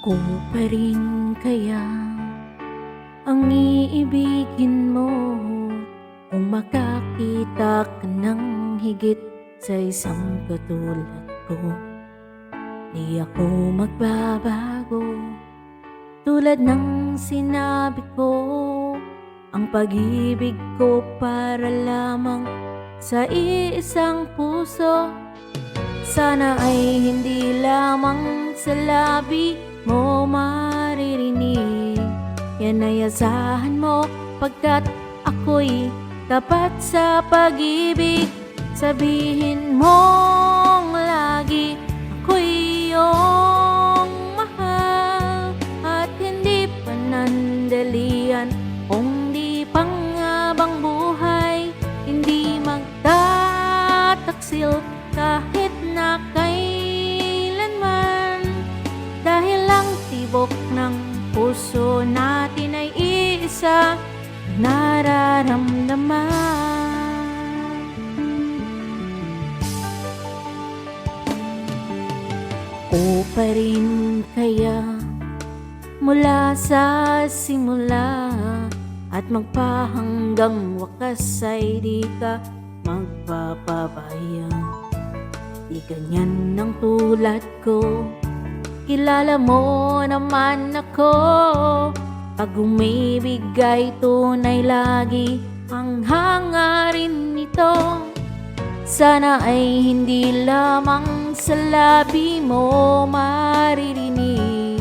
Ako pa rin kaya ang iibigin mo kung makakita ka ng higit sa isang katulad ko. Di ako magbabago tulad ng sinabi ko. Ang pag-ibig ko para lamang sa iisang puso. Sana ay hindi lamang sa labi mo maririnig. Yan ay asahan mo pagkat ako'y tapat sa pag-ibig. Sabihin mong lagi ako'y iyong mahal at hindi panandalian kung di pangabang buhay. Hindi magtataksil kahit na kailanman, dahil ang tibok ng puso natin ay iisa nararamdaman. O pa rin kaya mula sa simula at magpahanggang wakas ay di ka magpapabaya. Di ganyan ang tulad ko, kilala mo naman ako. Pag umibig ay tunay lagi ang hangarin nito. Sana ay hindi lamang sa labi mo maririnig.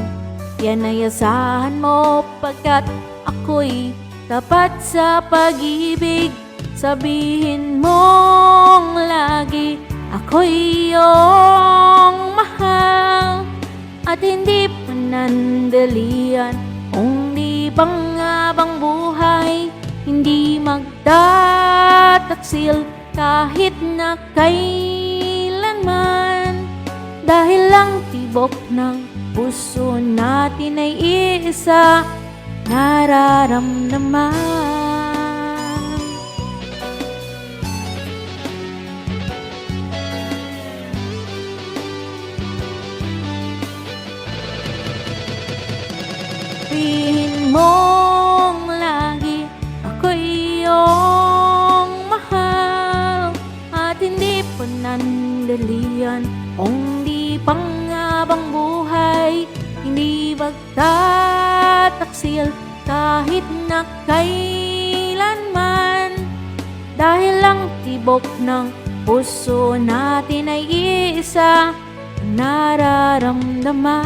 Yan ay asahan mo pagkat ako'y tapat sa pag-ibig. Sabihin mong lagi ako'y iyong mahal at hindi panandalian kung di pangabang buhay. Hindi magtataksil kahit na kailanman, dahil ang tibok ng puso natin ay iisa nararamdaman. Sabihin mong lagi ako'y iyong mahal at hindi panandalian kung di pangabang buhay. Hindi magtataksil kahit na kailanman, dahil ang tibok ng puso natin ay iisa nararamdaman.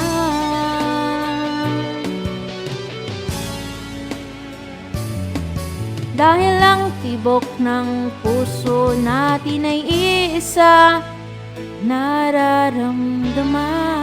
Dahil ang tibok ng puso natin ay iisa nararamdaman.